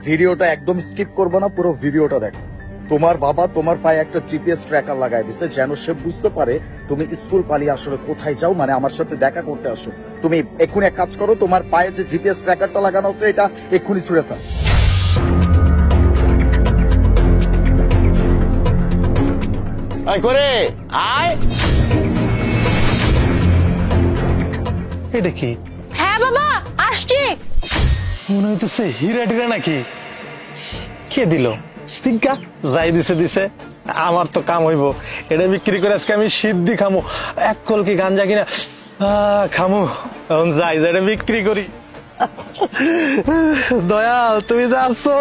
ভিডিওটা একদম স্কিপ করবো না, পুরো ভিডিওটা দেখো। তোমার বাবা তোমার পায়ে একটা জিপিএস ট্র্যাকার লাগাই দিছে, যেন সে বুঝতে পারে তুমি স্কুল পালিয়ে আসলে কোথায় যাও, মানে আমার সাথে দেখা করতে আসো। তুমি এক্ষুনি এক কাজ করো, তোমার পায়ে যে জিপিএস ট্র্যাকারটা লাগানো আছে এটা এক্ষুনি ছুঁড়ে ফেল। করে আয়। এটা কি? হ্যাঁ বাবা আসছি। মনে হইতেছে হীরা টিরা নাকি। কে দিল? টিঙ্কা যাই দিছে দিছে, আমার তো কাম হইব। এটা বিক্রি করে আজকে আমি সিদ্ধি খামো, এক কল কি গাঞ্জা কিনা খামো। এখন যাই এটা বিক্রি করি। দয়াল তুমি যা আসছো,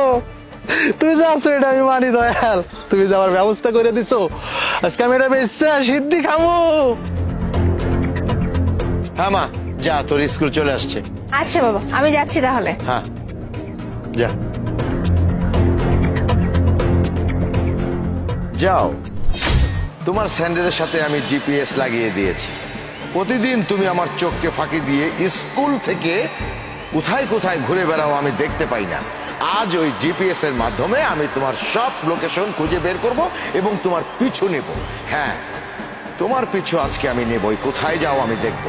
তুমি যা আসছো এটা আমি মানি। দয়াল তুমি যাওয়ার ব্যবস্থা করে দিছো, আজকে আমি এটা বেচতে সিদ্ধি খামো। হ্যাঁ মা যা, তোর স্কুল চলে আসছে। আচ্ছা বাবা আমি যাচ্ছি তাহলে। হ্যাঁ যা যাও। তোমার স্যান্ডেলের সাথে আমি জিপিএস লাগিয়ে দিয়েছি। প্রতিদিন তুমি আমার চোখকে ফাঁকি দিয়ে স্কুল থেকে কোথায় কোথায় ঘুরে বেড়াও আমি দেখতে পাই না। আজ ওই জিপিএস এর মাধ্যমে আমি তোমার সব লোকেশন খুঁজে বের করব এবং তোমার পিছু নেব। হ্যাঁ তোমার পিছু আজকে আমি নেবই, কোথায় যাও আমি দেখব।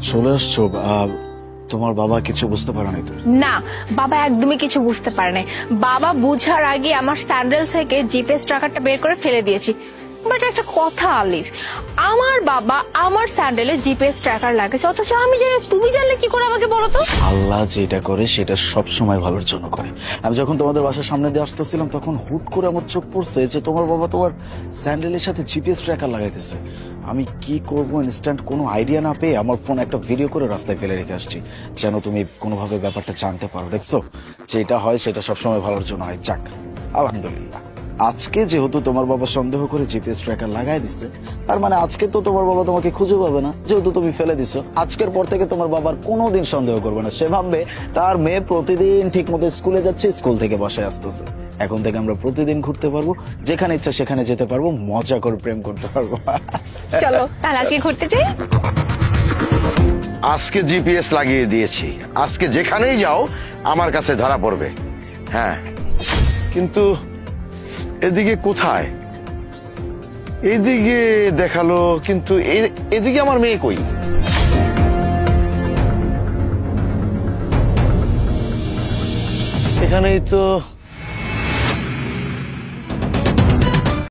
চলে আসছো? তোমার বাবা কিছু বুঝতে পারে নাই তো? না বাবা একদমই কিছু বুঝতে পারে নাই। বাবা বুঝার আগে আমার স্যান্ডেল থেকে জিপিএস ট্র্যাকারটা বের করে ফেলে দিয়েছি। বাট একটা কথা আলিফ, আমার বাবা আমার স্যান্ডেলে জিপিএস ট্র্যাকার লাগাইছে, অথচ আমি জানি। তুমি জানলে কি করে আমাকে বলো তো? আল্লাহ যেটা করে সেটা সব সময় ভালোর জন্য করে। আমি যখন তোমাদের বাসার সামনে দিয়ে আসতেছিলাম তখন হুট করে আমার চোখ পড়ছে যে তোমার বাবা তোমার স্যান্ডেলের সাথে জিপিএস ট্র্যাকার লাগাইতেছে। আমি কি করব ইনস্ট্যান্ট কোনো আইডিয়া না পেয়ে আমার ফোন একটা ভিডিও করে রাস্তায় ফেলে রেখে আসছি, যেন তুমি কোনোভাবে ব্যাপারটা জানতে পারো। দেখছো যেটা হয় সেটা সবসময় ভালোর জন্য হয়। যাক আলহামদুলিল্লাহ, আজকে যেহেতু তোমার বাবা সন্দেহ করে জিপিএস ট্র্যাকার লাগাই দিচ্ছে, তার মানে আজকে তো তোমার বাবা তোমাকে খুঁজে পাবে না, যেহেতু তুমি ফেলে দিছো। আজকের পর থেকে তোমার বাবার কোনোদিন সন্দেহ করবে না। সে ভাববে তার মেয়ে প্রতিদিন ঠিক মতো স্কুলে যাচ্ছে, স্কুল থেকে বাসায় আসতেছে। এখন থেকে আমরা প্রতিদিন ঘুরতে পারবো, যেখানে ইচ্ছা সেখানে যেতে পারবো, মজা করে প্রেম করতে পারবো। চলো তাহলে আজকে ঘুরতে যাই। আজকে জিপিএস লাগিয়ে দিয়েছি, আজকে যেখানেই যাও আমার কাছে ধরা পড়বে। হ্যাঁ কিন্তু এদিকে কোথায়? এদিকে দেখালো কিন্তু এদিকে আমার মেয়ে কই? এখানেই তো